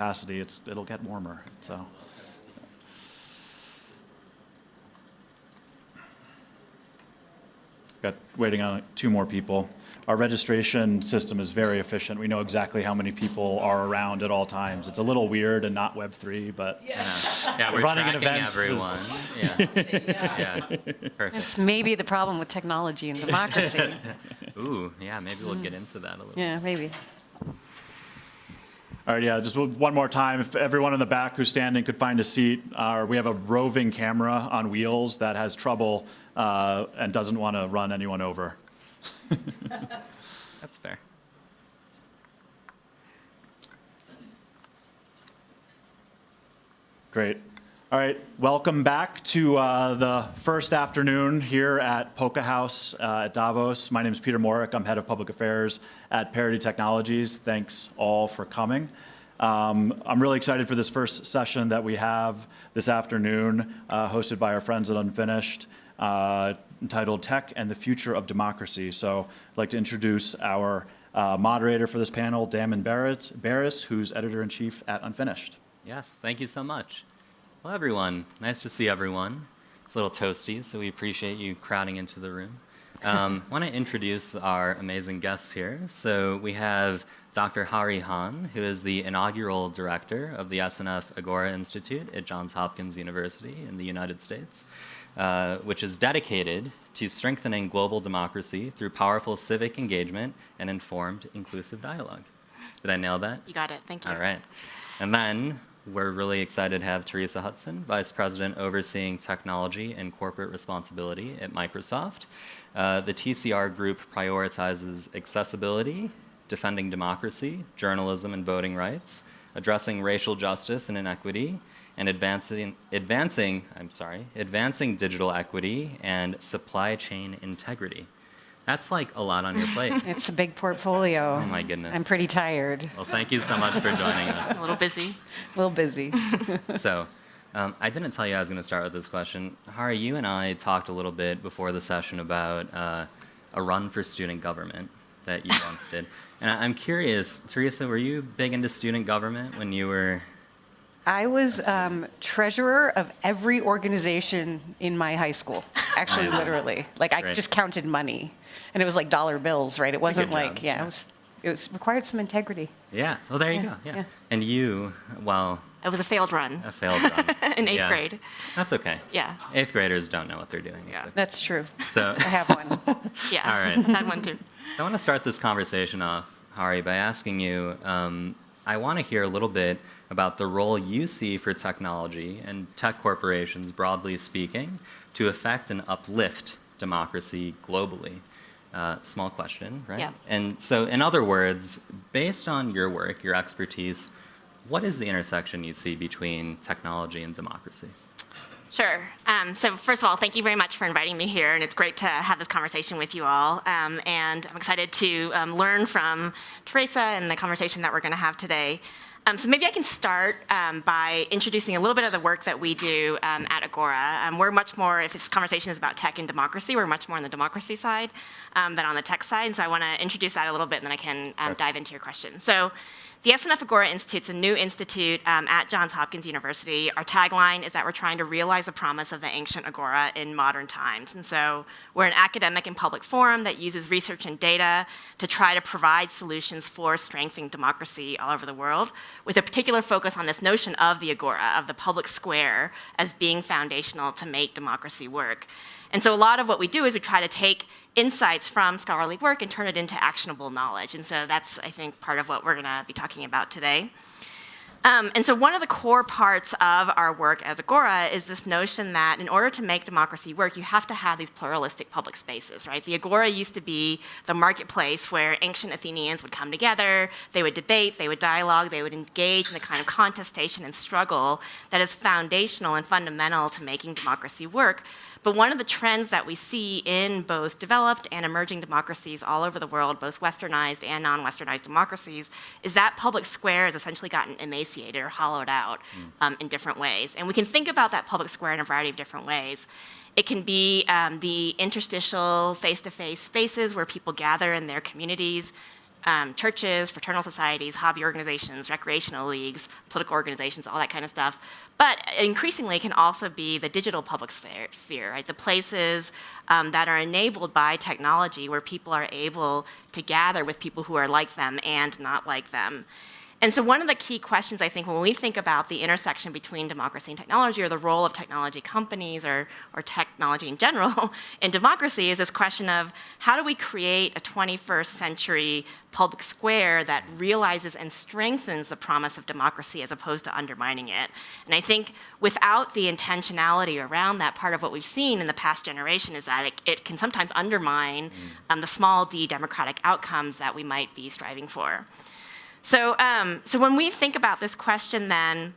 capacity, it'll get warmer. So. Got waiting on 2 more people. Our registration system is very efficient. We know exactly how many people are around at all times. It's a little weird and not Web3, but yeah, we're running tracking an event everyone. Yeah, perfect. That's maybe the problem with technology and democracy. Ooh, yeah, maybe we'll get into that a little. Yeah, maybe. all right, yeah, just one more time. If everyone in the back who's standing could find a seat, we have a roving camera on wheels that has trouble and doesn't want to run anyone over. That's fair. Great. All right, welcome back to the first afternoon here at Polka House at Davos. My name is Peter Morick. I'm head of public affairs at Parity Technologies. Thanks all for coming. I'm really excited for this first session that we have this afternoon, hosted by our friends at Unfinished, entitled Tech and the Future of Democracy. So I'd like to introduce our moderator for this panel, Damon Beres, who's editor-in-chief at Unfinished. Yes, thank you so much. Well, everyone, nice to see everyone. It's a little toasty, so we appreciate you crowding into the room. I want to introduce our amazing guests here. So we have Dr. Hari Han, who is the inaugural director of the SNF Agora Institute at Johns Hopkins University in the United States, which is dedicated to strengthening global democracy through powerful civic engagement and informed, inclusive dialogue. Did I nail that? You got it. Thank you. All right. And then we're really excited to have Teresa Hutson, Vice President overseeing technology and corporate responsibility at Microsoft. The TCR group prioritizes accessibility, defending democracy, journalism and voting rights, addressing racial justice and inequity, and advancing digital equity and supply chain integrity. That's like a lot on your plate. It's a big portfolio. Oh my goodness. I'm pretty tired. Well, thank you so much for joining us. A little busy. A little busy. So, I didn't tell you I was going to start with this question. Hari, you and I talked a little bit before the session about a run for student government that you once did. And I'm curious, Teresa, were you big into student government when you were... I was treasurer of every organization in my high school. Actually, literally. Like, I Great. just counted money. And it was like dollar bills, right? It wasn't good like, job. yeah, it was required some integrity. Yeah, well, there you go. Yeah. yeah. And you, well, It was a failed run a failed run. in 8th Yeah. grade. That's okay. Yeah. 8th graders don't know what they're doing. Yeah. That's true. So, I have one. Yeah. All right. Had one too. I want to start this conversation off, Hari, by asking you, I want to hear a little bit about the role you see for technology and tech corporations, broadly speaking, to affect and uplift democracy globally. Small question, right? Yeah. And so, in other words, based on your work, your expertise, what is the intersection you see between technology and democracy? Sure. So first of all, thank you very much for inviting me here, and it's great to have this conversation with you all. And I'm excited to learn from Teresa and the conversation that we're going to have today. So maybe I can start by introducing a little bit of the work that we do at Agora. We're much more, if this conversation is about tech and democracy, we're much more on the democracy side than on the tech side. So I want to introduce that a little bit, and then I can dive into your question. So the SNF Agora Institute is a new institute at Johns Hopkins University. Our tagline is that we're trying to realize the promise of the ancient agora in modern times. And so we're an academic and public forum that uses research and data to try to provide solutions for strengthening democracy all over the world, with a particular focus on this notion of the agora, of the public square, as being foundational to make democracy work. And so a lot of what we do is we try to take insights from scholarly work and turn it into actionable knowledge. And so that's, I think, part of what we're going to be talking about today. And so one of the core parts of our work at Agora is this notion that in order to make democracy work, you have to have these pluralistic public spaces, right? The Agora used to be the marketplace where ancient Athenians would come together, they would debate, they would dialogue, they would engage in the kind of contestation and struggle that is foundational and fundamental to making democracy work. But one of the trends that we see in both developed and emerging democracies all over the world, both westernized and non-westernized democracies, is that public square has essentially gotten emaciated or hollowed out in different ways. And we can think about that public square in a variety of different ways. It can be the interstitial face-to-face spaces where people gather in their communities churches, fraternal societies, hobby organizations, recreational leagues, political organizations, all that kind of stuff. But increasingly, it can also be the digital public sphere, right? The places that are enabled by technology where people are able to gather with people who are like them and not like them. And so one of the key questions, I think, when we think about the intersection between democracy and technology, or the role of technology companies or technology in general in democracy, is this question of how do we create a 21st century public square that realizes and strengthens the promise of democracy as opposed to undermining it. And I think without the intentionality around that, part of what we've seen in the past generation is that it can sometimes undermine the small d democratic outcomes that we might be striving for. So when we think about this question then,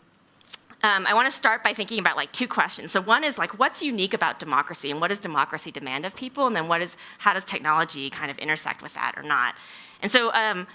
I want to start by thinking about like two questions. So one is like, what's unique about democracy and what does democracy demand of people? And then how does technology kind of intersect with that or not? And so I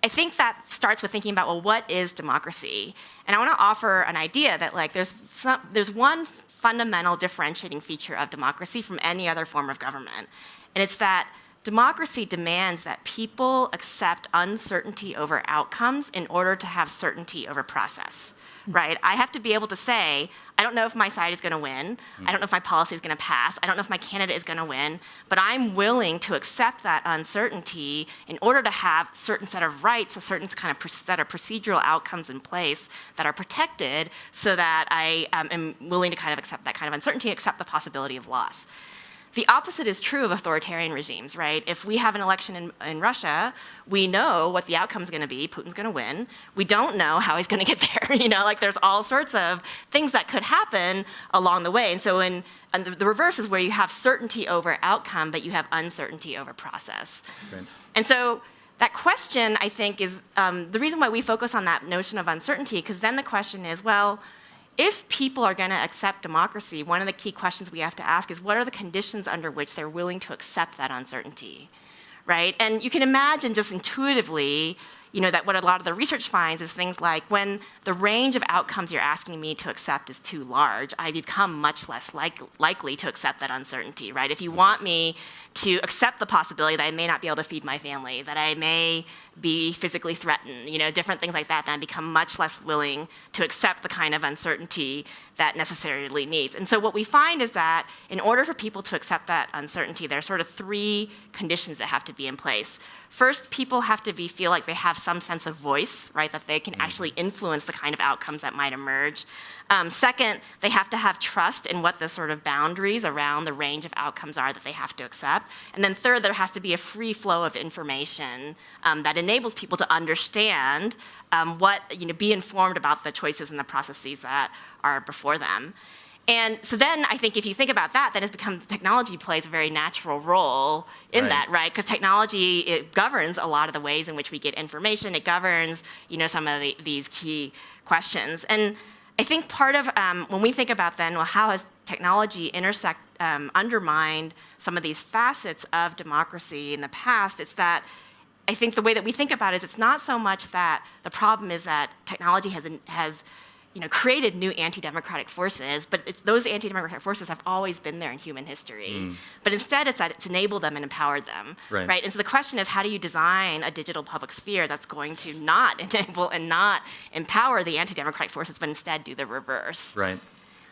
think that starts with thinking about, well, what is democracy? And I want to offer an idea that like there's one fundamental differentiating feature of democracy from any other form of government. And it's that democracy demands that people accept uncertainty over outcomes in order to have certainty over process, right? I have to be able to say, I don't know if my side is going to win. I don't know if my policy is going to pass. I don't know if my candidate is going to win. But I'm willing to accept that uncertainty in order to have a certain set of rights, a certain kind of set of procedural outcomes in place that are protected so that I am willing to kind of accept that kind of uncertainty, accept the possibility of loss. The opposite is true of authoritarian regimes, right? If we have an election in Russia, we know what the outcome is going to be. Putin's going to win. We don't know how he's going to get there. Like there's all sorts of things that could happen along the way. And so and the reverse is where you have certainty over outcome, but you have uncertainty over process. Right. And so that question, I think, is the reason why we focus on that notion of uncertainty, because then the question is, well, if people are going to accept democracy, one of the key questions we have to ask is what are the conditions under which they're willing to accept that uncertainty, right? And you can imagine just intuitively, that what a lot of the research finds is things like when the range of outcomes you're asking me to accept is too large, I become much less likely to accept that uncertainty, right? If you want me to accept the possibility that I may not be able to feed my family, that I may be physically threatened, different things like that, then I become much less willing to accept the kind of uncertainty that necessarily needs. And so what we find is that in order for people to accept that uncertainty, there are sort of three conditions that have to be in place. First, people have to feel like they have some sense of voice, right, that they can actually influence the kind of outcomes that might emerge. Second, they have to have trust in what the sort of boundaries around the range of outcomes are that they have to accept. And then third, there has to be a free flow of information that enables people to understand be informed about the choices and the processes that are before them. And so then I think if you think about that, then it's become technology plays a very natural role in that, right? Because technology, it governs a lot of the ways in which we get information. It governs, some of these key questions. And I think part of when we think about then, well, how has technology undermined some of these facets of democracy in the past? It's that I think the way that we think about it is it's not so much that the problem is that technology has created new anti-democratic forces, but those anti-democratic forces have always been there in human history. But instead, it's that it's enabled them and empowered them, right? And so the question is, how do you design a digital public sphere that's going to not enable and not empower the anti-democratic forces, but instead do the reverse? Right.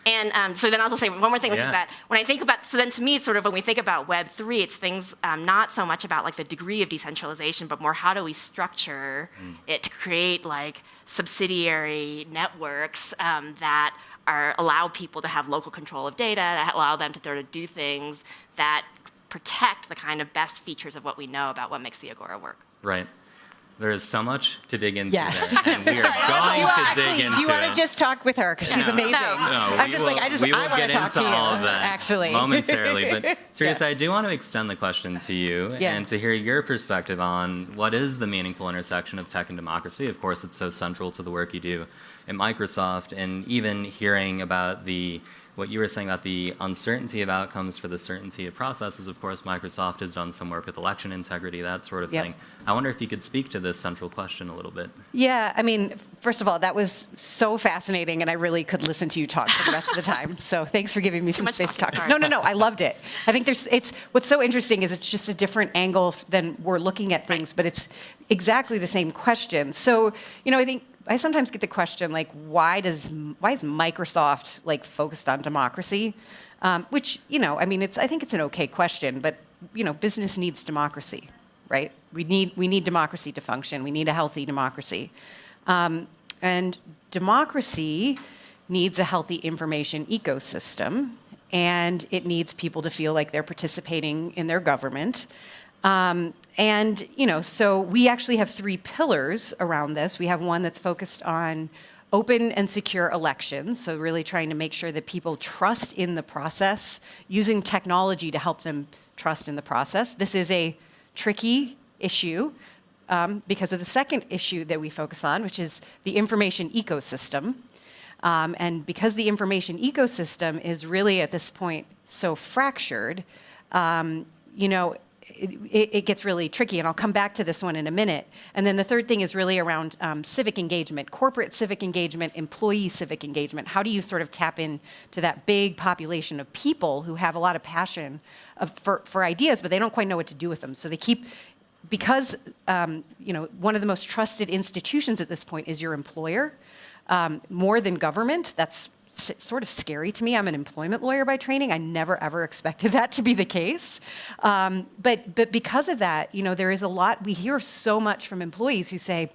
And so then I'll just say one more thing, which is that when I think about, so then to me, it's sort of when we think about Web3, it's things not so much about like the degree of decentralization, but more how do we structure it to create like subsidiary networks that allow people to have local control of data, that allow them to sort of do things that protect the kind of best features of what we know about what makes the Agora work. Right. There is so much to dig into Yes. there, and we are going to dig into do you want it. to just talk with her? Because she's amazing. No, I'm just like, we will I want get to talk into to you, all of that actually. momentarily. But Teresa, I do want to extend the question to you and to hear your perspective on what is the meaningful intersection of tech and democracy. Of course, it's so central to the work you do at Microsoft, and even hearing about what you were saying about the uncertainty of outcomes for the certainty of processes. Of course, Microsoft has done some work with election integrity, that sort of thing. I wonder if you could speak to this central question a little bit. Yeah, I mean, first of all, that was so fascinating, and I really could listen to you talk for the rest of the time. So thanks for giving me some much space to talk. talking, sorry. No, I loved it. I think what's so interesting is it's just a different angle than we're looking at things, but it's exactly the same question. So, I think I sometimes get the question, like, why is Microsoft, like, focused on democracy? Which, I think it's an okay question, but, business needs democracy, right? We need democracy to function. We need a healthy democracy. And democracy needs a healthy information ecosystem, and it needs people to feel like they're participating in their government. So we actually have 3 pillars around this. We have one that's focused on open and secure elections, so really trying to make sure that people trust in the process, using technology to help them trust in the process. This is a tricky issue because of the second issue that we focus on, which is the information ecosystem. And because the information ecosystem is really at this point so fractured, it gets really tricky, and I'll come back to this one in a minute. And then the third thing is really around civic engagement, corporate civic engagement, employee civic engagement. How do you sort of tap into that big population of people who have a lot of passion for ideas, but they don't quite know what to do with them? So they keep, because one of the most trusted institutions at this point is your employer, more than government. That's sort of scary to me. I'm an employment lawyer by training. I never, ever expected that to be the case. But because of that, there is a lot, we hear so much from employees who say,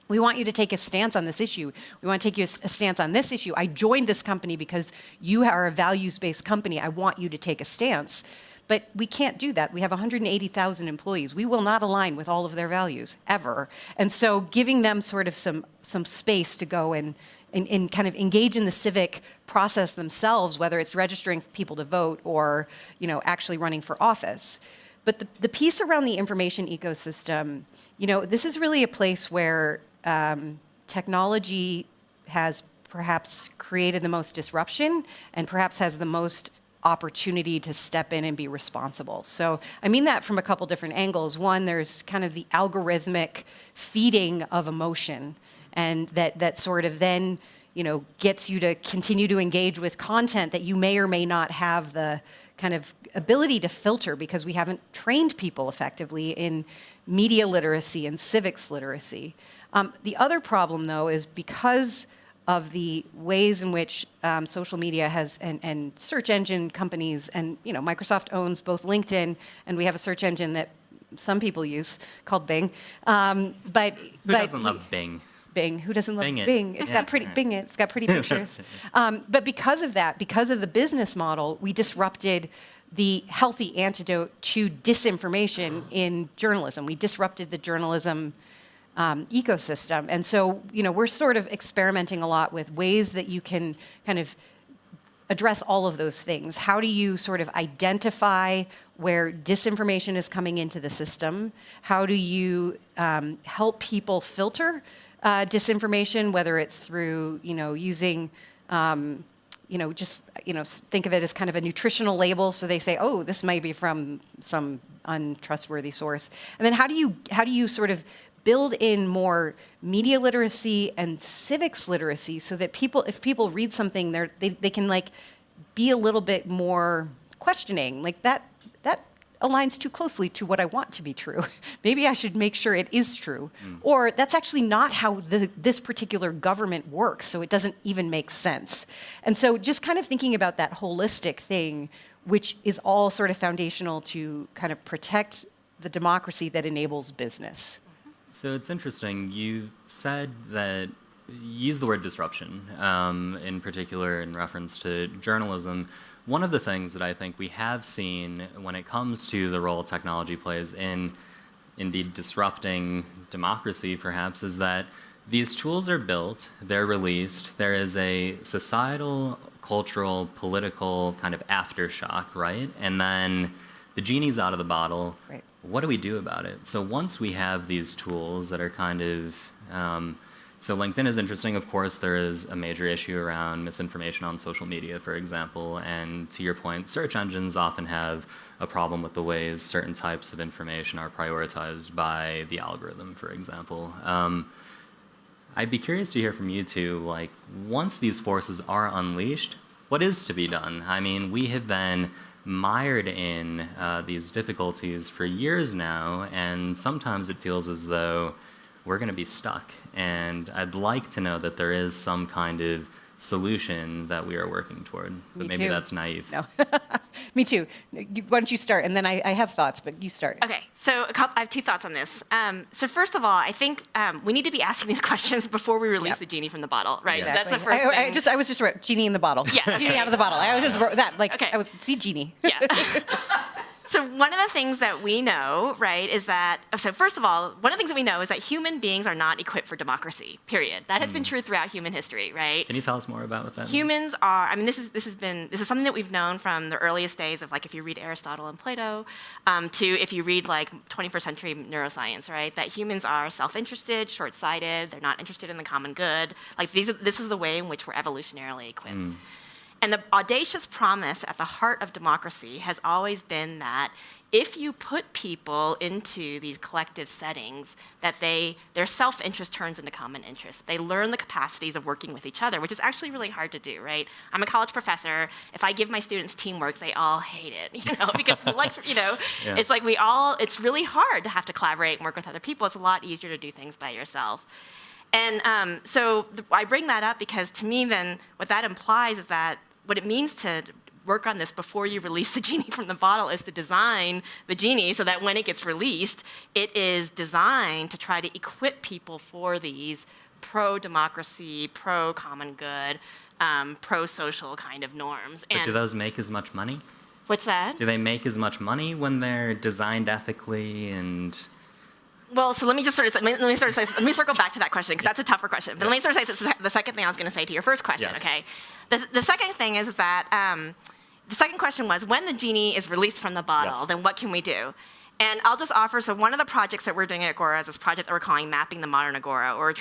we want you to take a stance on this issue. We want to take you a stance on this issue. I joined this company because you are a values-based company. I want you to take a stance. But we can't do that. We have 180,000 employees. We will not align with all of their values, ever. And so giving them sort of some space to go and kind of engage in the civic process themselves, whether it's registering people to vote or actually running for office. But the piece around the information ecosystem, this is really a place where technology has perhaps created the most disruption and perhaps has the most opportunity to step in and be responsible. So I mean that from a couple different angles. One, there's kind of the algorithmic feeding of emotion, and that sort of then gets you to continue to engage with content that you may or may not have the kind of ability to filter, because we haven't trained people effectively in media literacy and civics literacy. The other problem, though, is because of the ways in which social media has, and search engine companies, and Microsoft owns both LinkedIn, and we have a search engine that some people use called Bing. Who doesn't love Bing? Bing. Who doesn't love Bing it. Bing? It's got pretty Bing it. It's got pretty pictures. But because of that, because of the business model, we disrupted the healthy antidote to disinformation in journalism. We disrupted the journalism ecosystem. And so, we're sort of experimenting a lot with ways that you can kind of address all of those things. How do you sort of identify where disinformation is coming into the system? How do you help people filter disinformation, whether it's through, using, think of it as kind of a nutritional label. So they say, oh, this might be from some untrustworthy source. And then how do you sort of build in more media literacy and civics literacy so that if people read something, they can like be a little bit more questioning, like that aligns too closely to what I want to be true. Maybe I should make sure it is true. Or that's actually not how this particular government works, so it doesn't even make sense. And so just kind of thinking about that holistic thing, which is all sort of foundational to kind of protect the democracy that enables business. So it's interesting. You said that you used the word disruption, in particular in reference to journalism. One of the things that I think we have seen when it comes to the role technology plays in indeed disrupting democracy, perhaps, is that these tools are built, they're released, there is a societal, cultural, political kind of aftershock, right? And then the genie's out of the bottle. Right. What do we do about it? So once we have these tools that are kind of, so LinkedIn is interesting. Of course, there is a major issue around misinformation on social media, for example. And to your point, search engines often have a problem with the ways certain types of information are prioritized by the algorithm, for example. I'd be curious to hear from you two, like, once these forces are unleashed, what is to be done? I mean, we have been mired in these difficulties for years now, and sometimes it feels as though we're going to be stuck. And I'd like to know that there is some kind of solution that we are working toward. But Me maybe too. that's naive. No. Me too. Why don't you start? And then I have thoughts, but you start. Okay, so I have two thoughts on this. So first of all, I think we need to be asking these questions before we release Yep. the genie from the bottle, right? Yes. So that's the first thing. I was just wrote genie in the bottle. Yeah. Genie out of the bottle. I was just wrote that. Like, Okay. I was, see genie. Yeah. So one of the things that we know, right, is that, so first of all, one of the things that we know is that human beings are not equipped for democracy, period. That has been true throughout human history, right? Can you tell us more about what that means? Humans are, I mean, this is something that we've known from the earliest days of, like, if you read Aristotle and Plato, to if you read, like, 21st century neuroscience, right? That humans are self-interested, short-sighted, they're not interested in the common good. Like, this is the way in which we're evolutionarily equipped. And the audacious promise at the heart of democracy has always been that if you put people into these collective settings, that their self-interest turns into common interest. They learn the capacities of working with each other, which is actually really hard to do, right? I'm a college professor. If I give my students teamwork, they all hate it, because Yeah. it's like it's really hard to have to collaborate and work with other people. It's a lot easier to do things by yourself. And so I bring that up because to me then what that implies is that what it means to work on this before you release the genie from the bottle is to design the genie so that when it gets released, it is designed to try to equip people for these pro-democracy, pro-common good, pro-social kind of norms. But do those make as much money? What's that? Do they make as much money when they're designed ethically and... Well, so let me circle back to that question because that's a tougher question. But let me sort of say the second thing I was going to say to your first question. Yes. Okay, the second thing is that the second question was when the genie is released from the bottle, Yes. then what can we do? And I'll just offer, so one of the projects that we're doing at Agora is this project that we're calling Mapping the Modern Agora. We're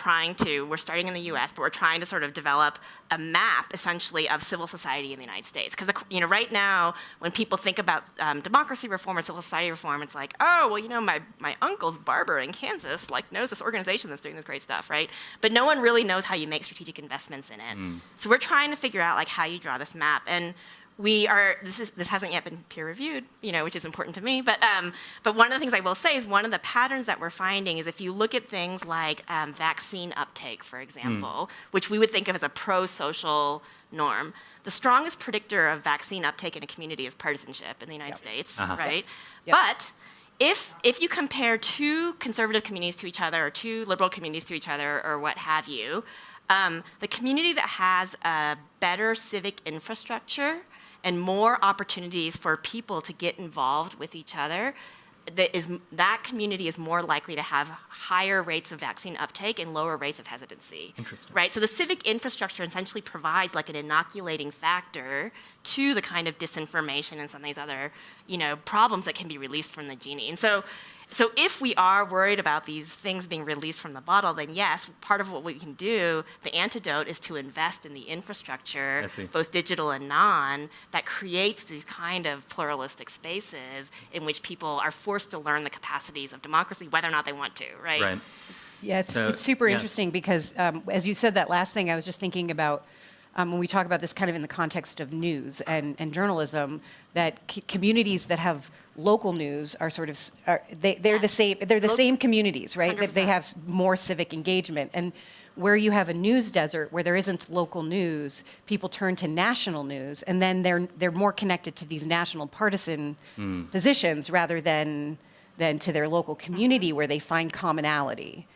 starting in the US, but we're trying to sort of develop a map, essentially, of civil society in the United States. Because, right now, when people think about democracy reform or civil society reform, it's like, oh, well, my uncle's barber in Kansas, knows this organization that's doing this great stuff, right? But no one really knows how you make strategic investments in it. So we're trying to figure out, how you draw this map. And this hasn't yet been peer reviewed, which is important to me. But one of the things I will say is one of the patterns that we're finding is if you look at things like vaccine uptake, for example, which we would think of as a pro-social norm, the strongest predictor of vaccine uptake in a community is partisanship in the United States, right? Yep. But if you compare two conservative communities to each other or two liberal communities to each other or what have you, the community that has a better civic infrastructure and more opportunities for people to get involved with each other, that community is more likely to have higher rates of vaccine uptake and lower rates of hesitancy. Interesting. Right? So the civic infrastructure essentially provides an inoculating factor to the kind of disinformation and some of these other, problems that can be released from the genie. And so if we are worried about these things being released from the bottle, then yes, part of what we can do, the antidote is to invest in the infrastructure, I see. both digital and non, that creates these kind of pluralistic spaces in which people are forced to learn the capacities of democracy, whether or not they want to, right? Right. Yeah, it's super interesting because as you said that last thing, I was just thinking about when we talk about this kind of in the context of news and journalism, that communities that have local news are sort of they're the same. They're the same communities, right? 100%. They have more civic engagement. And where you have a news desert where there isn't local news, people turn to national news, and then they're more connected to these national partisan positions rather than to their local community where they find commonality.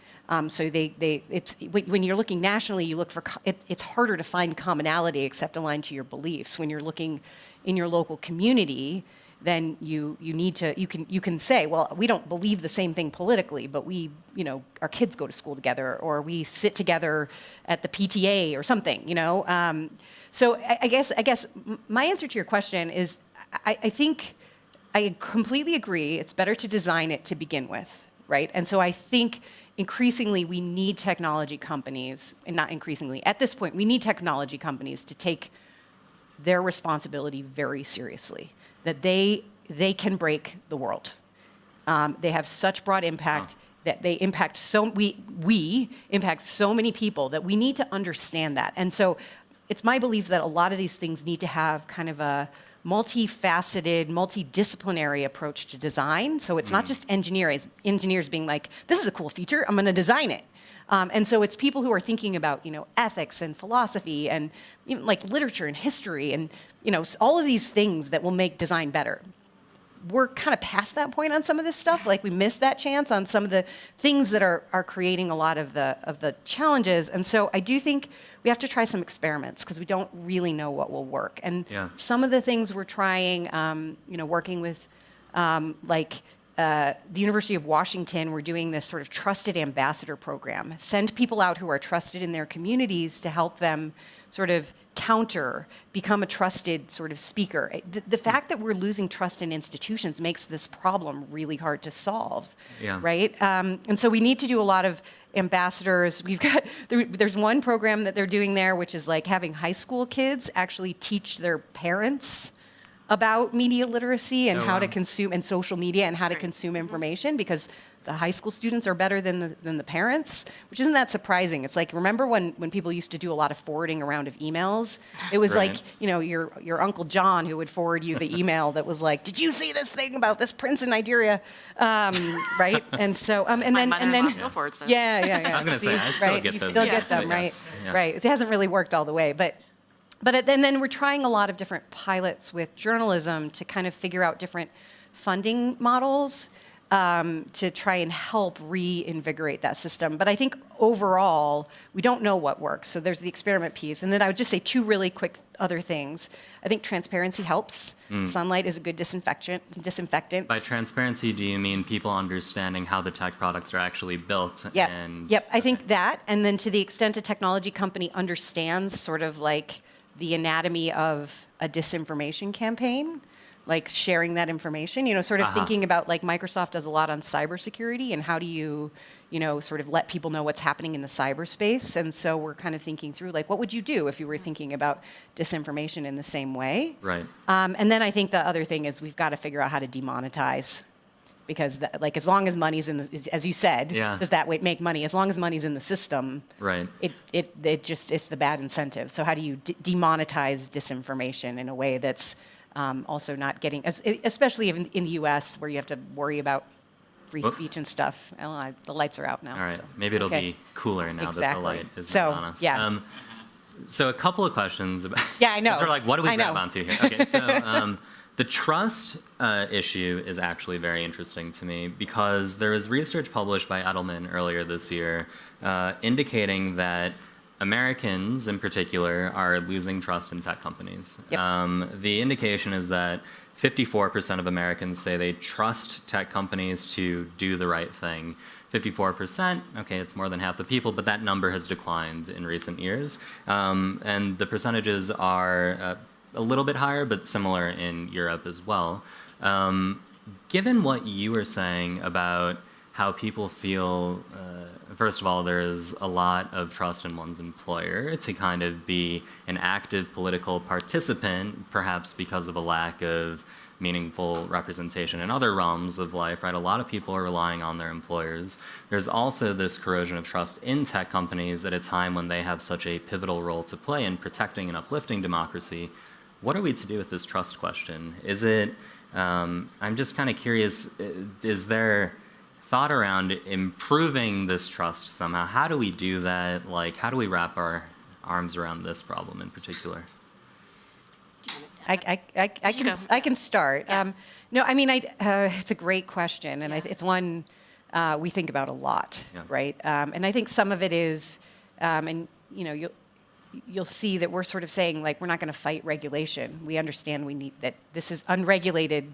So when you're looking nationally, you look for it's harder to find commonality except aligned to your beliefs. When you're looking in your local community, then you can say, well, we don't believe the same thing politically, but our kids go to school together, or we sit together at the PTA or something, So I guess my answer to your question is I think I completely agree. It's better to design it to begin with, right? And so I think increasingly we need technology companies, and not increasingly, at this point, we need technology companies to take their responsibility very seriously, that they can break the world. They have such broad impact. that they impact we impact so many people that we need to understand that. And so it's my belief that a lot of these things need to have kind of a multifaceted, multidisciplinary approach to design. So it's not just engineers being like, this is a cool feature, I'm going to design it. And so it's people who are thinking about, ethics and philosophy and even like literature and history and, all of these things that will make design better. We're kind of past that point on some of this stuff. Like we missed that chance on some of the things that are creating a lot of the challenges. And so I do think we have to try some experiments because we don't really know what will work. And some of the things we're trying, working with the University of Washington, we're doing this sort of trusted ambassador program. Send people out who are trusted in their communities to help them sort of become a trusted sort of speaker. The fact that we're losing trust in institutions makes this problem really hard to solve, right? And so we need to do a lot of ambassadors. There's one program that they're doing there, which is like having high school kids actually teach their parents about media literacy and how to consume and social media and how to consume information, because the high school students are better than the parents, which isn't that surprising. It's like, remember when people used to do a lot of forwarding around of emails? It was like, your Uncle John who would forward you the email that was like, did you see this thing about this prince in Nigeria? Right? And so, and then still forwards them. I was going to say, I still get you those. still get them, right? Yes. Right. It hasn't really worked all the way, but then we're trying a lot of different pilots with journalism to kind of figure out different funding models to try and help reinvigorate that system. But I think overall, we don't know what works. So there's the experiment piece. And then I would just say two really quick other things. I think transparency helps. Sunlight is a good disinfectant. By transparency, do you mean people understanding how the tech products are actually built? Yep, I think that. And then to the extent a technology company understands sort of like the anatomy of a disinformation campaign, like sharing that information, sort of thinking about like Microsoft does a lot on cybersecurity and how do you, sort of let people know what's happening in the cyberspace. And so we're kind of thinking through like, what would you do if you were thinking about disinformation in the same way? Right. And then I think the other thing is we've got to figure out how to demonetize. Because as long as money's in the, as you said, does that make money? As long as money's in the system, right? It's the bad incentive. So how do you demonetize disinformation in a way that's also not getting, especially in the U.S. where you have to worry about free speech and stuff. The lights are out now. All right, so. Maybe it'll be cooler now that the light is on us. Yeah. So a couple of questions about. Yeah, I know. Sort of like, what do we grab onto here? Okay, so. The trust issue is actually very interesting to me because there was research published by Edelman earlier this year indicating that Americans in particular are losing trust in tech companies. Yep. The indication is that 54% of Americans say they trust tech companies to do the right thing. 54%, okay, it's more than half the people, but that number has declined in recent years. And the percentages are a little bit higher, but similar in Europe as well. Given what you were saying about how people feel, first of all, there is a lot of trust in one's employer to kind of be an active political participant, perhaps because of a lack of meaningful representation in other realms of life, right? A lot of people are relying on their employers. There's also this corrosion of trust in tech companies at a time when they have such a pivotal role to play in protecting and uplifting democracy. What are we to do with this trust question? Is it, I'm just kind of curious, is there thought around improving this trust somehow? How do we do that? Like, how do we wrap our arms around this problem in particular? I can start. Yeah. No, I mean, it's a great question, and it's one we think about a lot, right? And I think some of it is, and you'll see that we're sort of saying like we're not going to fight regulation. We understand we need that. This is unregulated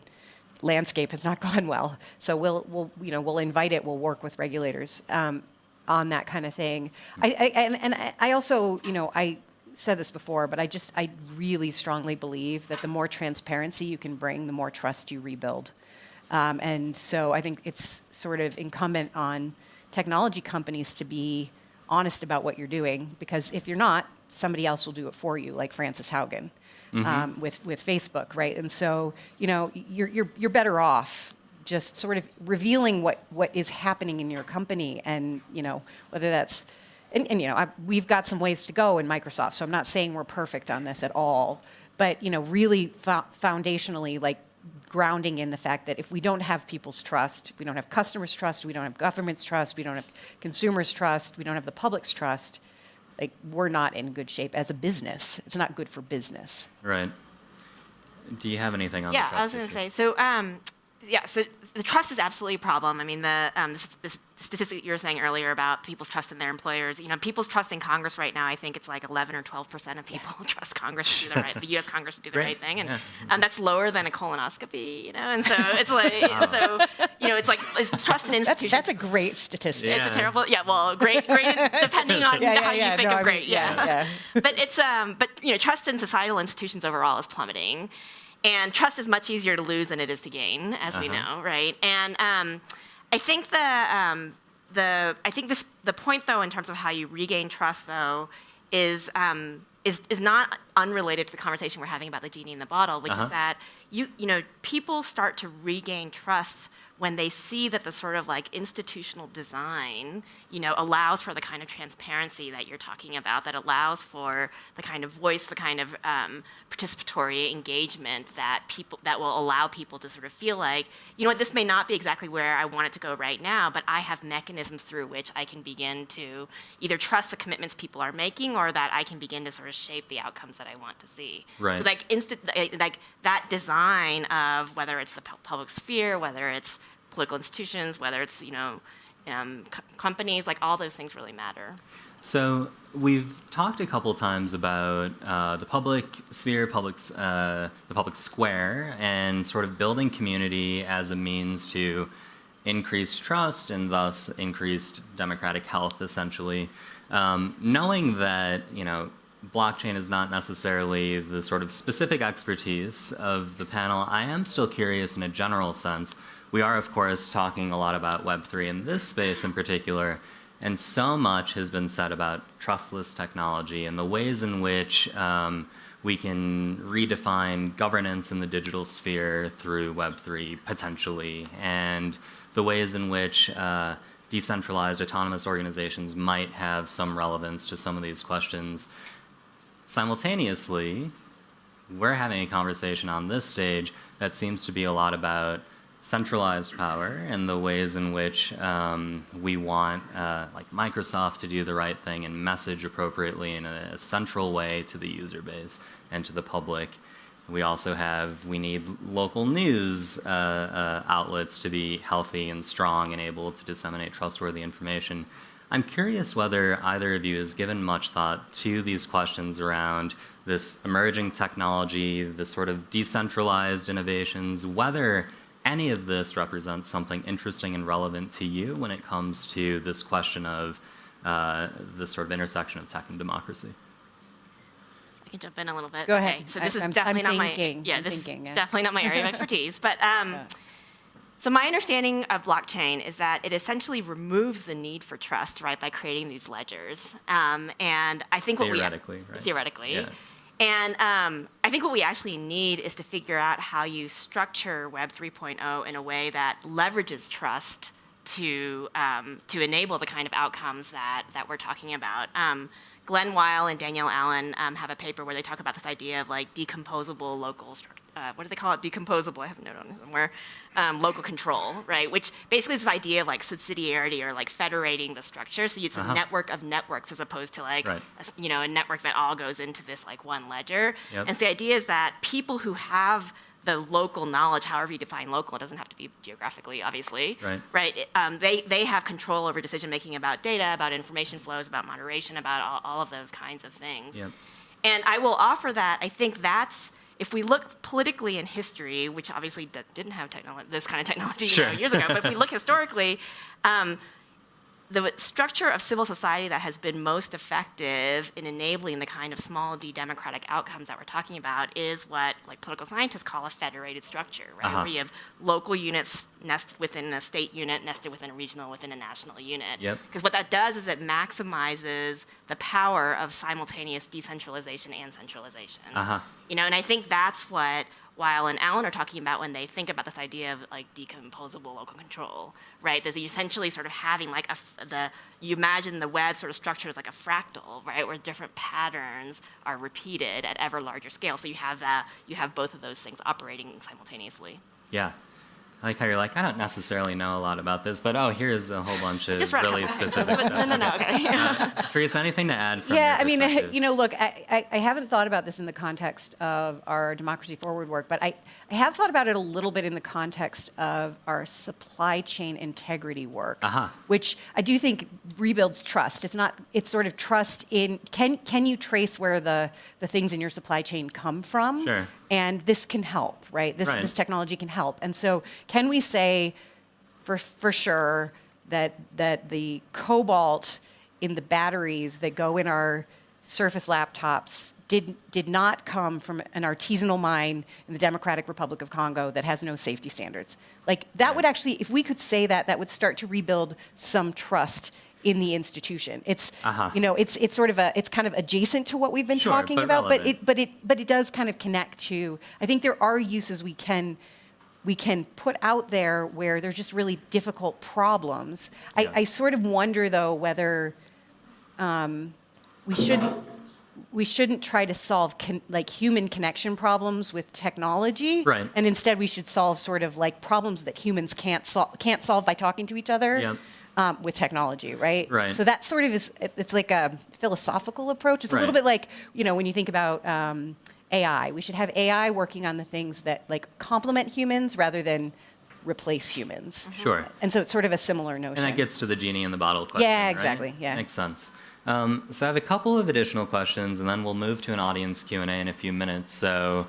landscape has not gone well, so we'll invite it. We'll work with regulators on that kind of thing. I also I said this before, but I really strongly believe that the more transparency you can bring, the more trust you rebuild. And so I think it's sort of incumbent on technology companies to be honest about what you're doing, because if you're not, somebody else will do it for you, like Frances Haugen with Facebook, right? And so you're better off just sort of revealing what is happening in your company, and whether that's and we've got some ways to go in Microsoft, so I'm not saying we're perfect on this at all, but really foundationally, like, grounding in the fact that if we don't have people's trust, we don't have customers' trust, we don't have government's trust, we don't have consumers' trust, we don't have the public's trust, like, we're not in good shape as a business. It's not good for business. Right. Do you have anything on the trust Yeah, I was going to issue? say, so the trust is absolutely a problem. I mean, the statistic that you were saying earlier about people's trust in their employers, people's trust in Congress right now, I think it's like 11 or 12% of people trust Congress to do the U.S. Congress to do the Great. right thing, and Yeah. That's lower than a colonoscopy, and so it's like, it's trust in institutions. That's a great statistic. Yeah. It's a terrible, great, depending on how you think of great, But it's, trust in societal institutions overall is plummeting. And trust is much easier to lose than it is to gain, as we know, right? And I think the point, though, in terms of how you regain trust, though, is not unrelated to the conversation we're having about the genie in the bottle, which is that people start to regain trust when they see that the sort of like institutional design, allows for the kind of transparency that you're talking about, that allows for the kind of voice, the kind of participatory engagement that will allow people to sort of feel like, this may not be exactly where I want it to go right now, but I have mechanisms through which I can begin to either trust the commitments people are making, or that I can begin to sort of shape the outcomes that I want to see. Right. So like that design of whether it's the public sphere, whether it's political institutions, whether it's companies, like all those things really matter. So we've talked a couple times about the public sphere, the public square, and sort of building community as a means to increase trust and thus increased democratic health, essentially. Knowing that, blockchain is not necessarily the sort of specific expertise of the panel, I am still curious in a general sense. We are, of course, talking a lot about Web3 in this space in particular, and so much has been said about trustless technology and the ways in which we can redefine governance in the digital sphere through Web3, potentially, and the ways in which decentralized autonomous organizations might have some relevance to some of these questions. Simultaneously, we're having a conversation on this stage that seems to be a lot about centralized power and the ways in which we want like Microsoft to do the right thing and message appropriately in a central way to the user base and to the public. We need local news outlets to be healthy and strong and able to disseminate trustworthy information. I'm curious whether either of you has given much thought to these questions around this emerging technology, the sort of decentralized innovations, whether any of this represents something interesting and relevant to you when it comes to this question of this sort of intersection of tech and democracy. I can jump in a little bit. Go ahead. Okay, so this is I'm definitely not thinking. my I'm this thinking, is definitely not my area of expertise. But so my understanding of blockchain is that it essentially removes the need for trust, right, by creating these ledgers. And I think theoretically. Yeah. And I think what we actually need is to figure out how you structure Web 3.0 in a way that leverages trust to enable the kind of outcomes that we're talking about. Glenn Weil and Danielle Allen have a paper where they talk about this idea of like decomposable local what do they call it? Decomposable, I have a note on it somewhere. Local control, right? Which basically is this idea of like subsidiarity or like federating the structure. So it's a network of networks as opposed to like, a network that all goes into this like one ledger. Yep. And so the idea is that people who have the local knowledge, however you define local, it doesn't have to be geographically, obviously, right? They have control over decision making about data, about information flows, about moderation, about all of those kinds of things. Yep. And I will offer that I think that's, if we look politically in history, which obviously didn't have this kind of technology years ago, but if we look historically, the structure of civil society that has been most effective in enabling the kind of small d democratic outcomes that we're talking about is what like political scientists call a federated structure, right? Where you have local units nested within a state unit, nested within a regional, within a national unit. Because what that does is it maximizes the power of simultaneous decentralization and centralization. And I think that's what Weill and Allen are talking about when they think about this idea of like decomposable local control, right? There's essentially sort of having like you imagine the web sort of structure as like a fractal, right, where different patterns are repeated at ever larger scale. So you have both of those things operating simultaneously. Yeah. I like how you're like, I don't necessarily know a lot about this, but here's a whole bunch of Just run really it. specific stuff. No, okay. Teresa, anything to add from Yeah, your I mean, perspective? look, I haven't thought about this in the context of our Democracy Forward work, but I have thought about it a little bit in the context of our supply chain integrity work, which I do think rebuilds trust. It's sort of trust in, can you trace where the things in your supply chain come from? Sure. And this can help, right? This technology can help. And so can we say for sure that the cobalt in the batteries that go in our Surface laptops did not come from an artisanal mine in the Democratic Republic of Congo that has no safety standards? Like that would actually, if we could say that would start to rebuild some trust in the institution. It's it's sort of it's kind of adjacent to what we've been talking about, relevant. but it does kind of connect to. I think there are uses we can put out there where there's just really difficult problems. I sort of wonder though whether we shouldn't try to solve like human connection problems with technology, right? And instead we should solve sort of like problems that humans can't solve by talking to each other. Yep. With technology, right? Right. So that sort of it's like a philosophical approach. It's a little bit like, when you think about AI, we should have AI working on the things that like complement humans rather than replace humans. Sure. And so it's sort of a similar notion. And that gets to the genie in the bottle question. Yeah, right? exactly. Yeah. Makes sense. So I have a couple of additional questions, and then we'll move to an audience Q&A in a few minutes. So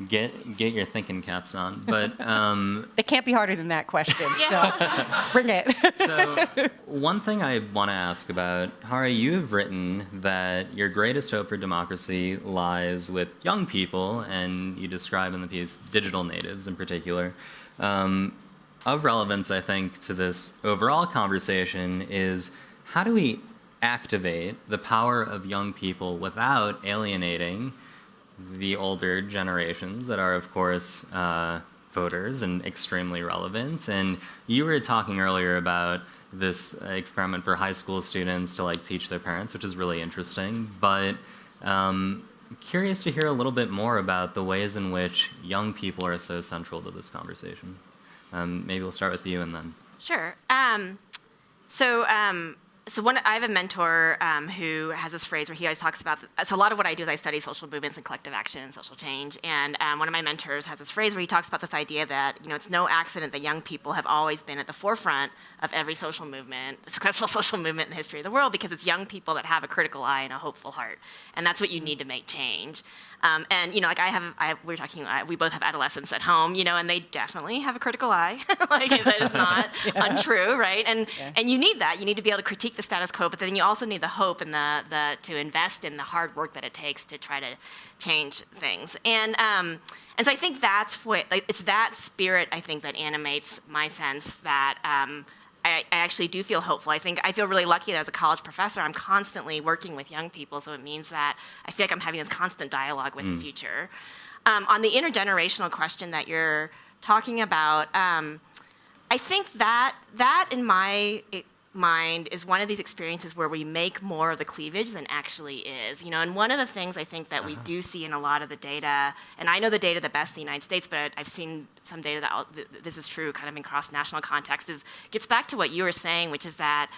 get your thinking caps on. But it can't be harder than that question. So bring it. So one thing I want to ask about, Hari, you have written that your greatest hope for democracy lies with young people, and you describe in the piece digital natives in particular. Of relevance, I think, to this overall conversation is how do we activate the power of young people without alienating the older generations that are, of course, voters and extremely relevant. And you were talking earlier about this experiment for high school students to like teach their parents, which is really interesting. But curious to hear a little bit more about the ways in which young people are so central to this conversation. Maybe we'll start with you and then. Sure. I have a mentor who has this phrase where he always talks about, so a lot of what I do is I study social movements and collective action and social change. And one of my mentors has this phrase where he talks about this idea that, it's no accident that young people have always been at the forefront of every social movement, successful social movement in the history of the world, because it's young people that have a critical eye and a hopeful heart. And that's what you need to make change. We both have adolescents at home, and they definitely have a critical eye. Like that is not untrue, right? And you need that. You need to be able to critique the status quo, but then you also need the hope and to invest in the hard work that it takes to try to change things. And so I think that's it's that spirit, I think, that animates my sense that I actually do feel hopeful. I feel really lucky that as a college professor, I'm constantly working with young people, so it means that I feel like I'm having this constant dialogue with the future. On the intergenerational question that you're talking about, I think that in my mind is one of these experiences where we make more of the cleavage than actually is. And one of the things I think that we do see in a lot of the data, and I know the data the best in the United States, but I've seen some data that this is true kind of in cross-national context, gets back to what you were saying, which is that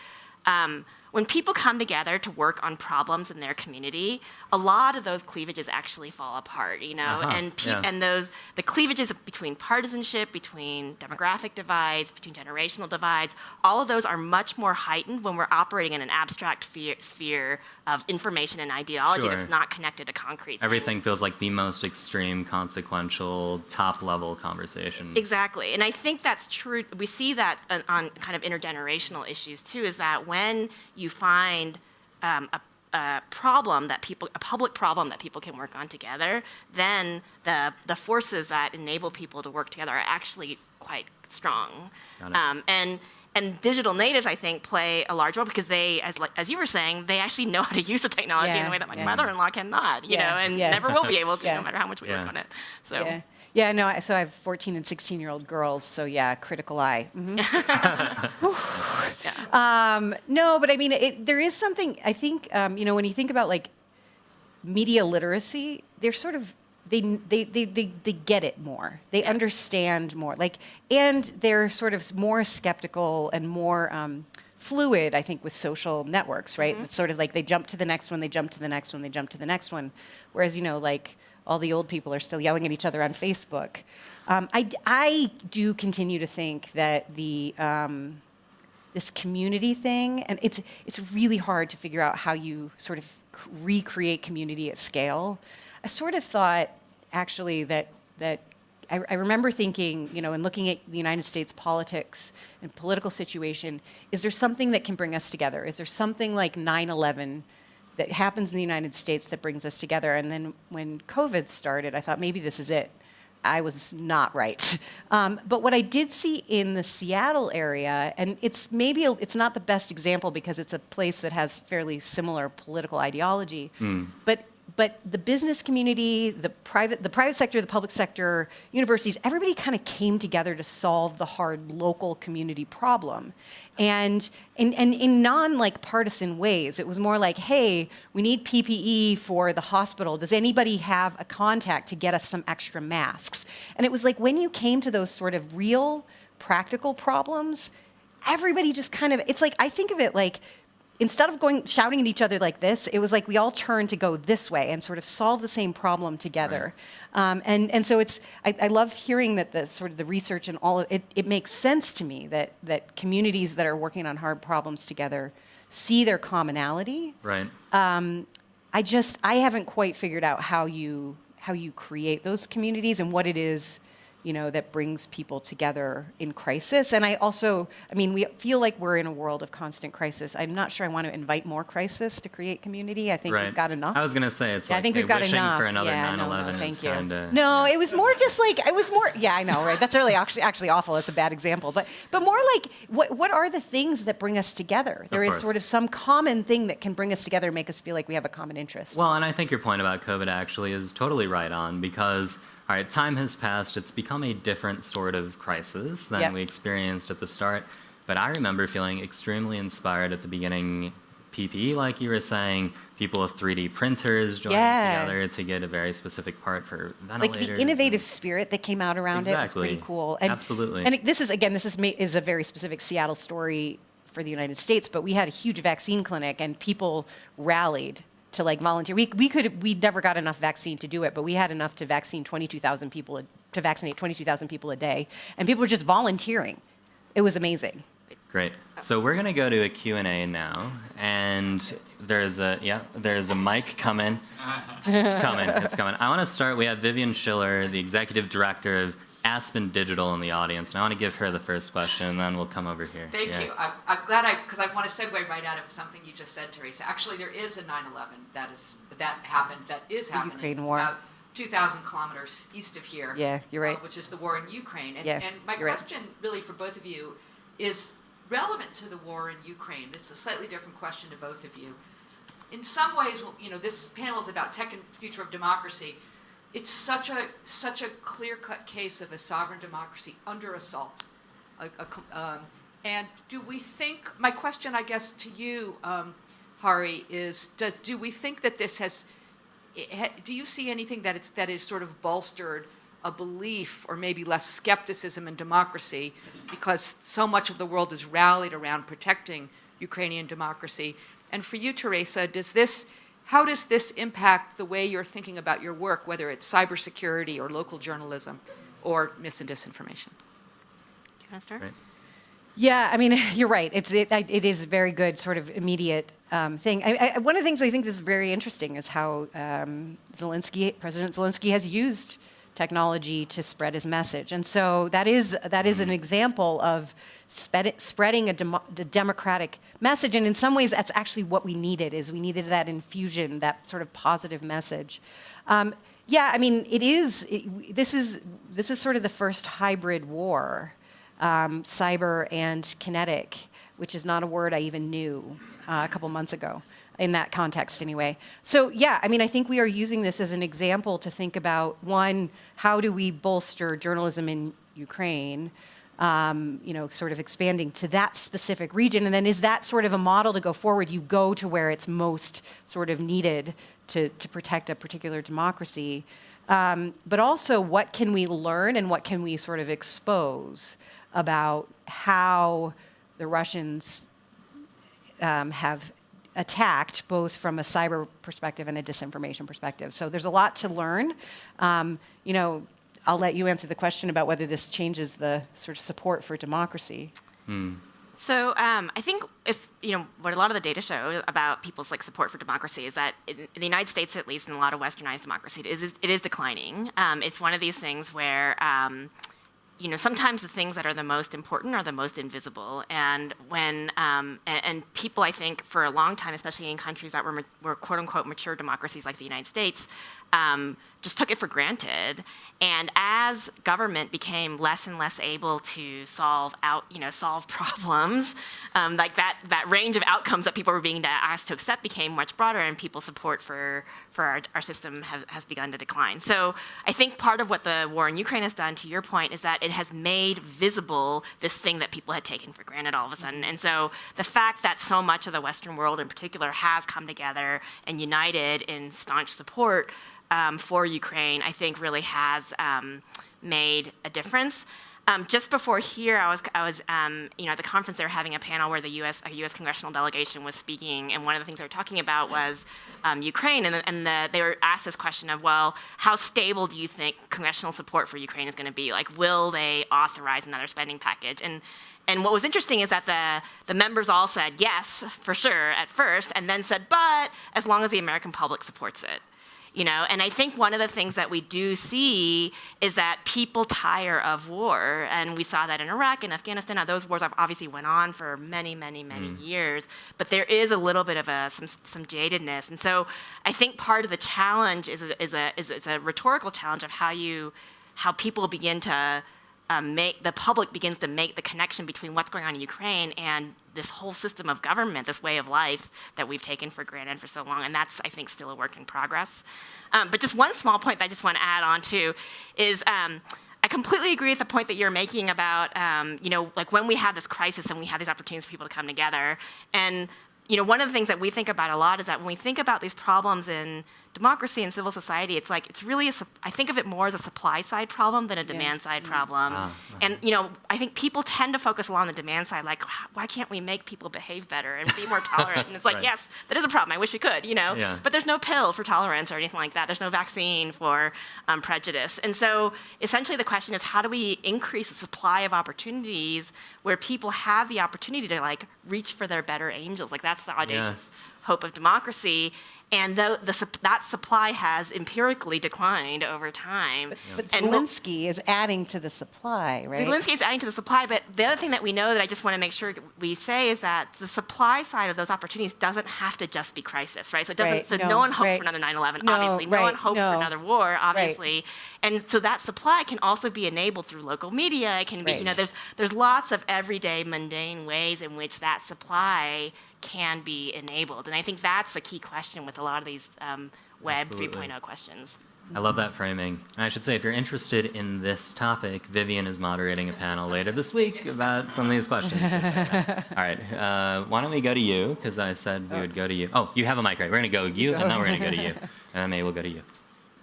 when people come together to work on problems in their community, a lot of those cleavages actually fall apart, and the cleavages between partisanship, between demographic divides, between generational divides, all of those are much more heightened when we're operating in an abstract sphere of information and ideology that's not connected to concrete things. Everything feels like the most extreme, consequential, top-level conversation. Exactly, and I think that's true. We see that on kind of intergenerational issues too, is that when you find a public problem that people can work on together, then the forces that enable people to work together are actually quite strong. And digital natives, I think, play a large role because they, as you were saying, they actually know how to use the technology in a way that my mother-in-law cannot, you know, and never will be able to, no matter how much we work on it. So. Yeah, no, so I have 14 and 16-year-old girls, so yeah, critical eye. No, but I mean, there is something, I think, you know, when you think about like media literacy, they're sort of, they get it more. They understand more. Like, and they're sort of more skeptical and more fluid, I think, with social networks, right? It's sort of like they jump to the next one, they jump to the next one, they jump to the next one. Whereas, you know, like all the old people are still yelling at each other on Facebook. I do continue to think that the this community thing, and it's really hard to figure out how you sort of recreate community at scale. I sort of thought, actually, that I remember thinking, you know, in looking at the United States politics and political situation, is there something that can bring us together? Is there something like 9/11 that happens in the United States that brings us together? And then when COVID started, I thought maybe this is it. I was not right. But what I did see in the Seattle area, and it's not the best example because it's a place that has fairly similar political ideology, but the business community, the private sector, the public sector, universities, everybody kind of came together to solve the hard local community problem. And in non-like partisan ways, it was more like, hey, we need PPE for the hospital. Does anybody have a contact to get us some extra masks? And it was like when you came to those sort of real practical problems, everybody just kind of, it's like, I think of it like, instead of shouting at each other like this, it was like we all turned to go this way and sort of solve the same problem together. Right. And so I love hearing that the sort of the research and all of it, it makes sense to me that communities that are working on hard problems together see their commonality. Right. I haven't quite figured out how you create those communities and what it is, you know, that brings people together in crisis. And I mean, we feel like we're in a world of constant crisis. I'm not sure I want to invite more crisis to create community. I think we've got enough. I was going to say, it's like, I think we've got wishing enough. for another Yeah, 9/11 thank is you. kind of... No, it was more just like, yeah, I know, right? That's really actually awful. It's a bad example. But more like, what are the things that bring us together? There is sort of some common thing that can bring us together and make us feel like we have a common interest. Well, and I think your point about COVID actually is totally right on because... All right, time has passed. It's become a different sort of crisis than we experienced at the start. But I remember feeling extremely inspired at the beginning. PPE, like you were saying, people with 3D printers joining together to get a very specific part for ventilators. Like the innovative spirit that came out around it was pretty cool. And, Absolutely. And this is a very specific Seattle story for the United States, but we had a huge vaccine clinic and people rallied to like volunteer. We never got enough vaccine to do it, but we had enough to vaccinate 22,000 people a day, and people were just volunteering. It was amazing. Great. So we're going to go to a Q&A now, and there's a mic coming. It's coming. I want to start. We have Vivian Schiller, the executive director of Aspen Digital, in the audience, and I want to give her the first question, and then we'll come over here. Thank you. I'm glad because I want to segue right out of something you just said, Teresa. Actually, there is a 9/11 that is happening. Ukraine it's war. about 2,000 kilometers east of here. Yeah, you're right. Which is the war in Ukraine. And, yeah, and my question, really, for both of you, is relevant to the war in Ukraine. It's a slightly different question to both of you. In some ways, you know, this panel is about tech and future of democracy. It's such a clear-cut case of a sovereign democracy under assault. And do we think? My question, I guess, to you, Hari, is: do we think that this has? Do you see anything that is sort of bolstered a belief, or maybe less skepticism in democracy, because so much of the world is rallied around protecting Ukrainian democracy? And for you, Teresa, how does this impact the way you're thinking about your work, whether it's cybersecurity or local journalism or mis and disinformation? Do you want to start? Right. Yeah, I mean, you're right. It is a very good sort of immediate thing. One of the things I think is very interesting is how President Zelensky has used technology to spread his message. And so that is an example of spreading a democratic message. And in some ways, that's actually what we needed, we needed that infusion, that sort of positive message. Yeah, I mean, this is sort of the first hybrid war. cyber and kinetic, which is not a word I even knew a couple months ago, in that context anyway. So yeah, I mean, I think we are using this as an example to think about, one, how do we bolster journalism in Ukraine, sort of expanding to that specific region, and then is that sort of a model to go forward? You go to where it's most sort of needed to protect a particular democracy. But also, what can we learn and what can we sort of expose about how the Russians have attacked, both from a cyber perspective and a disinformation perspective. So there's a lot to learn. I'll let you answer the question about whether this changes the sort of support for democracy. So I think what a lot of the data show about people's support for democracy is that in the United States, at least in a lot of westernized democracy, it is declining. It's one of these things where sometimes the things that are the most important are the most invisible. And when and people, I think, for a long time, especially in countries that were quote unquote mature democracies like the United States, just took it for granted. And as government became less and less able to solve problems, like that range of outcomes that people were being asked to accept became much broader, and people's support for our system has begun to decline. So I think part of what the war in Ukraine has done, to your point, is that it has made visible this thing that people had taken for granted all of a sudden. And so the fact that so much of the Western world in particular has come together and united in staunch support for Ukraine, I think really has made a difference. Just before here, I was at the conference. They were having a panel where a U.S. congressional delegation was speaking, and one of the things they were talking about was Ukraine, and they were asked this question of, well, how stable do you think congressional support for Ukraine is going to be? Like, will they authorize another spending package? And what was interesting is that the members all said yes, for sure, at first, and then said, but as long as the American public supports it. And I think one of the things that we do see is that people tire of war, and we saw that in Iraq and Afghanistan. Now, those wars obviously went on for many, many, many years, but there is a little bit of some jadedness, and so I think part of the challenge is a rhetorical challenge of how people begin to the public begins to make the connection between what's going on in Ukraine and this whole system of government, this way of life that we've taken for granted for so long. And that's, I think, still a work in progress. But just one small point that I just want to add on to is I completely agree with the point that you're making about, when we have this crisis and we have these opportunities for people to come together. And, one of the things that we think about a lot is that when we think about these problems in democracy and civil society, it's really, I think of it more as a supply side problem than a demand side problem. And, I think people tend to focus a lot on the demand side, like, why can't we make people behave better and be more tolerant? And it's like, yes, that is a problem. I wish we could, but there's no pill for tolerance or anything like that. There's no vaccine for prejudice. And so essentially the question is, how do we increase the supply of opportunities where people have the opportunity to reach for their better angels? Like, that's the audacious hope of democracy. And that supply has empirically declined over time. But Zelensky is adding to the supply, right? Zelensky is adding to the supply, but the other thing that we know that I just want to make sure we say is that the supply side of those opportunities doesn't have to just be crisis, right? So it doesn't. No one hopes for another 9/11, obviously. No one hopes for another war, obviously. And so that supply can also be enabled through local media. It can be, there's lots of everyday mundane ways in which that supply can be enabled. And I think that's the key question with a lot of these Web 3.0 questions. I love that framing. And I should say, if you're interested in this topic, Vivian is moderating a panel later this week about some of these questions. All right, why don't we go to you, because I said we would go to you. Oh, you have a mic, right? We're going to go you, and then we're going to go to you. And then maybe we'll go to you.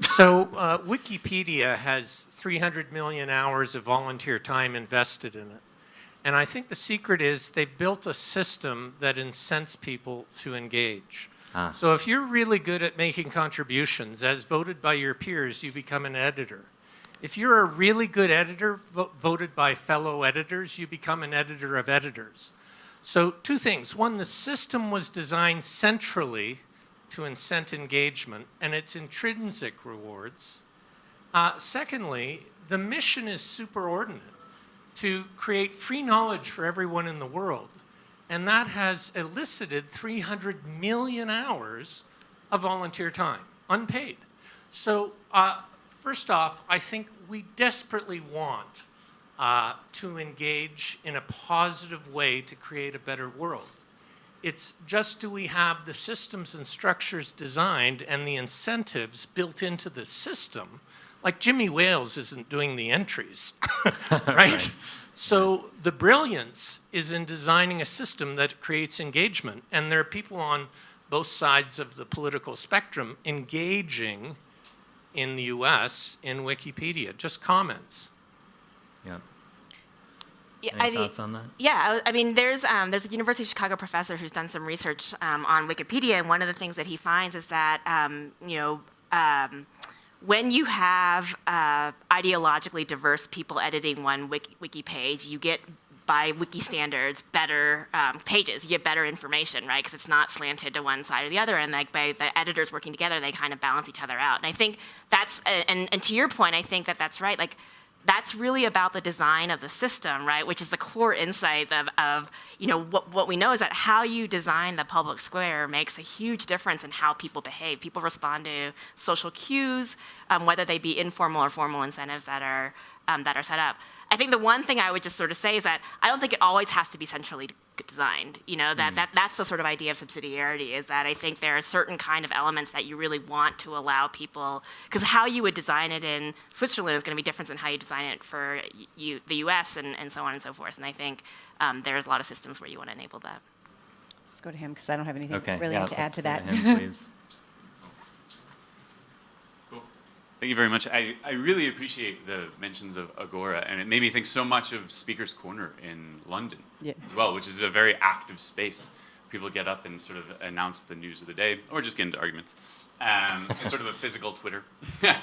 So Wikipedia has 300 million hours of volunteer time invested in it. And I think the secret is they've built a system that incents people to engage. So if you're really good at making contributions, as voted by your peers, you become an editor. If you're a really good editor, voted by fellow editors, you become an editor of editors. So two things. One, the system was designed centrally to incent engagement and its intrinsic rewards. Secondly, the mission is superordinate, to create free knowledge for everyone in the world. And that has elicited 300 million hours of volunteer time, unpaid. So first off, I think we desperately want to engage in a positive way to create a better world. It's just, do we have the systems and structures designed and the incentives built into the system? Like Jimmy Wales isn't doing the entries, right? So the brilliance is in designing a system that creates engagement. And there are people on both sides of the political spectrum engaging in the US in Wikipedia. Just comments. Yeah. Yeah, Any thoughts on that? Yeah, I mean, there's a University of Chicago professor who's done some research on Wikipedia, and one of the things that he finds is that when you have ideologically diverse people editing one wiki page, you get, by wiki standards, better pages. You get better information, right? Because it's not slanted to one side or the other, and like by the editors working together, they kind of balance each other out. And I think that's, and to your point, I think that that's right. Like, that's really about the design of the system, right? Which is the core insight of what we know is that how you design the public square makes a huge difference in how people behave. People respond to social cues, whether they be informal or formal incentives that are set up. I think the one thing I would just sort of say is that I don't think it always has to be centrally designed. That's the sort of idea of subsidiarity, is that I think there are certain kind of elements that you really want to allow people, because how you would design it in Switzerland is going to be different than how you design it for the US and so on and so forth. And I think there's a lot of systems where you want to enable that. Let's go to him because I don't have anything Okay. really to add to that. Him, please. Thank you very much. I really appreciate the mentions of Agora, and it made me think so much of Speaker's Corner in London as well, which is a very active space. People get up and sort of announce the news of the day, or just get into arguments. It's sort of a physical Twitter. I'm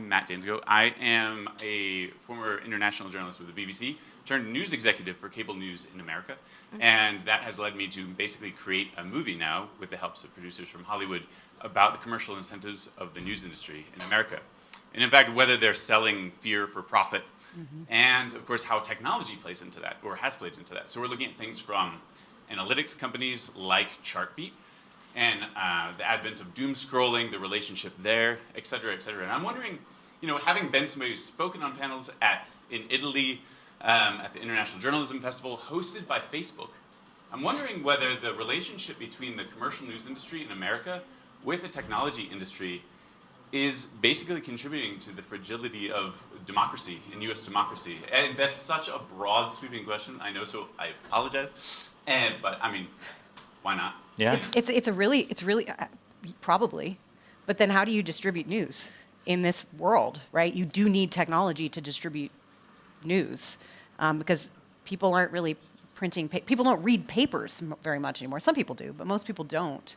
Matt Danzigo. I am a former international journalist with the BBC, turned news executive for cable news in America, and that has led me to basically create a movie now with the helps of producers from Hollywood about the commercial incentives of the news industry in America. And in fact, whether they're selling fear for profit, and of course how technology plays into that, or has played into that. So we're looking at things from analytics companies like Chartbeat, and the advent of doom scrolling, the relationship there, et cetera, et cetera. And I'm wondering, having been somebody who's spoken on panels in Italy, at the International Journalism Festival, hosted by Facebook, I'm wondering whether the relationship between the commercial news industry in America with the technology industry is basically contributing to the fragility of democracy in U.S. democracy. And that's such a broad, sweeping question, I know, so I apologize. But I mean, why not? Yeah. It's really probably, but then how do you distribute news in this world, right? You do need technology to distribute news because people aren't really printing. People don't read papers very much anymore. Some people do, but most people don't.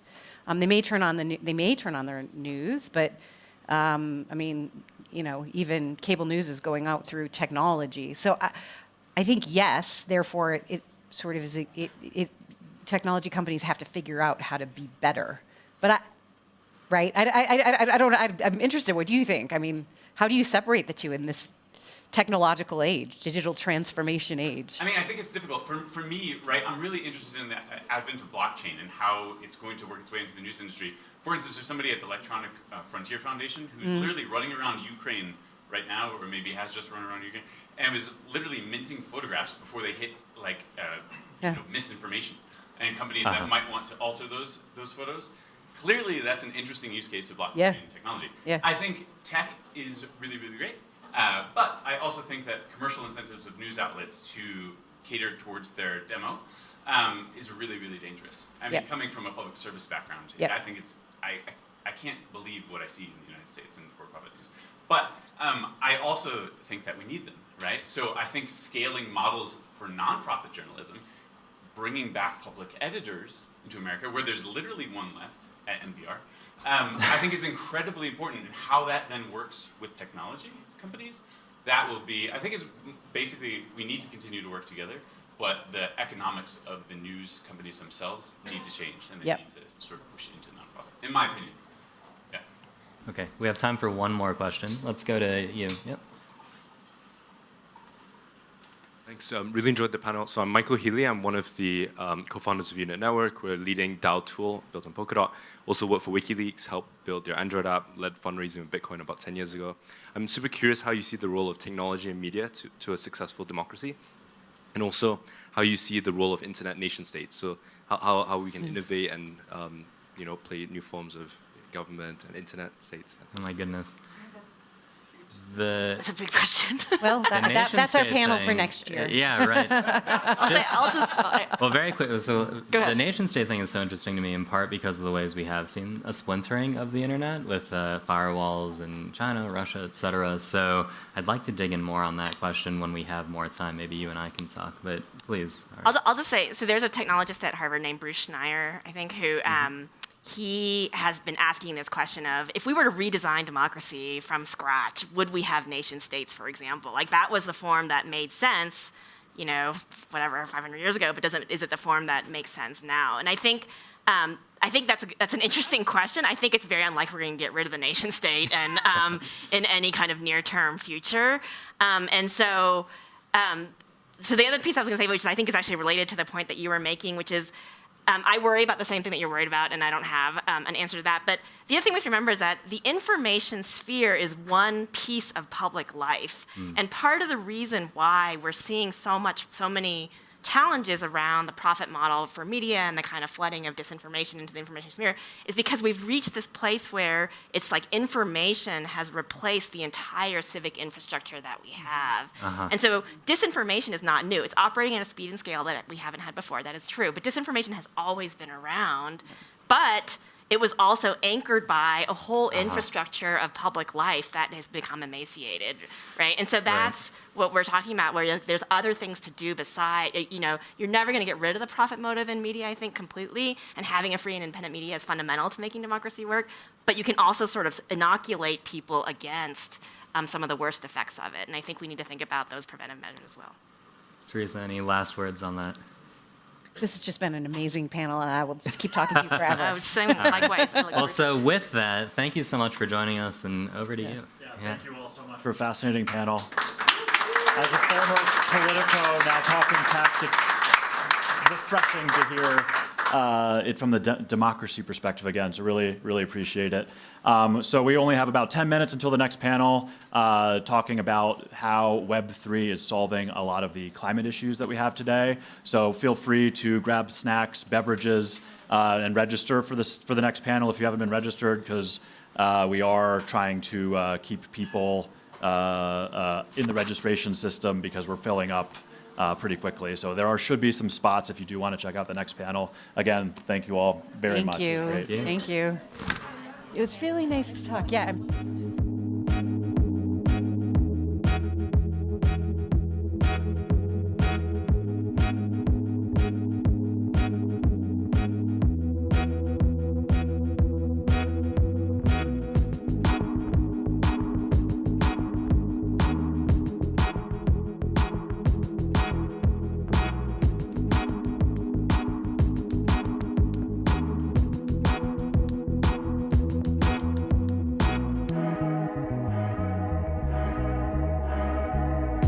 They may turn on their news, but I mean, even cable news is going out through technology. So I think yes. Therefore, it sort of is. Technology companies have to figure out how to be better. But I don't. I'm interested. What do you think? I mean, how do you separate the two in this technological age, digital transformation age? I mean, I think it's difficult. For me, right, I'm really interested in the advent of blockchain and how it's going to work its way into the news industry. For instance, there's somebody at the Electronic Frontier Foundation who's literally running around Ukraine right now, or maybe has just run around Ukraine, and was literally minting photographs before they hit misinformation. And companies that might want to alter those photos. Clearly, that's an interesting use case of blockchain technology. Yeah. I think tech is really, really great. But I also think that commercial incentives of news outlets to cater towards their demo is really, really dangerous. I mean, coming from a public service background, I think I can't believe what I see in the United States in for-profit news. But I also think that we need them, right? So I think scaling models for nonprofit journalism, bringing back public editors into America, where there's literally one left at NPR, I think is incredibly important. And how that then works with technology companies, that will be, I think is basically, we need to continue to work together, but the economics of the news companies themselves need to change, and they need to sort of push into nonprofit, in my opinion. Yeah. Okay, we have time for one more question. Let's go to you. Yep. Thank Thanks. Really enjoyed the panel. So I'm Michael Healy. I'm one of the co-founders of Unit Network. We're a leading DAO tool built on Polkadot. Also worked for WikiLeaks, helped build their Android app, led fundraising with Bitcoin about 10 years ago. I'm super curious how you see the role of technology and media to a successful democracy, and also how you see the role of internet nation states. So how we can innovate and play new forms of government and internet states. Oh my goodness. That's a big question. Well, that's our nation-state panel for thing- next year. Yeah, right. Well, very quick. So Go ahead. the nation-state thing is so interesting to me in part because of the ways we have seen a splintering of the internet with firewalls in China, Russia, et cetera. So I'd like to dig in more on that question when we have more time. Maybe you and I can talk, but please. I'll just say, so there's a technologist at Harvard named Bruce Schneier, I think, who he has been asking this question of, if we were to redesign democracy from scratch, would we have nation states, for example? Like, that was the form that made sense, 500 years ago, but is it the form that makes sense now? And I think that's an interesting question. I think it's very unlikely we're going to get rid of the nation state and in any kind of near-term future. So the other piece I was going to say, which I think is actually related to the point that you were making, which is, I worry about the same thing that you're worried about, and I don't have an answer to that. But the other thing we have to remember is that the information sphere is one piece of public life. And part of the reason why we're seeing so many challenges around the profit model for media and the kind of flooding of disinformation into the information sphere is because we've reached this place where it's like information has replaced the entire civic infrastructure that we have. And so disinformation is not new. It's operating at a speed and scale that we haven't had before. That is true. But disinformation has always been around. But it was also anchored by a whole infrastructure of public life that has become emaciated, right? And so that's what we're talking about, where there's other things to do beside, you're never going to get rid of the profit motive in media, I think, completely, and having a free and independent media is fundamental to making democracy work, but you can also sort of inoculate people against some of the worst effects of it, and I think we need to think about those preventive measures as well. Teresa, any last words on that? This has just been an amazing panel, and I will just keep talking to you forever. I would say likewise. Well, so with that, thank you so much for joining us, and over to you. Thank you all so much for a fascinating panel. As a former Politico, now talking tech, it's refreshing to hear it from the democracy perspective again, so really appreciate it. So we only have about 10 minutes until the next panel, talking about how Web3 is solving a lot of the climate issues that we have today. So feel free to grab snacks, beverages, and register for the next panel if you haven't been registered, because we are trying to keep people in the registration system because we're filling up pretty quickly. So should be some spots if you do want to check out the next panel. Again, thank you all very much. Thank you. It was great. Thank you. It was really nice to talk. Yeah.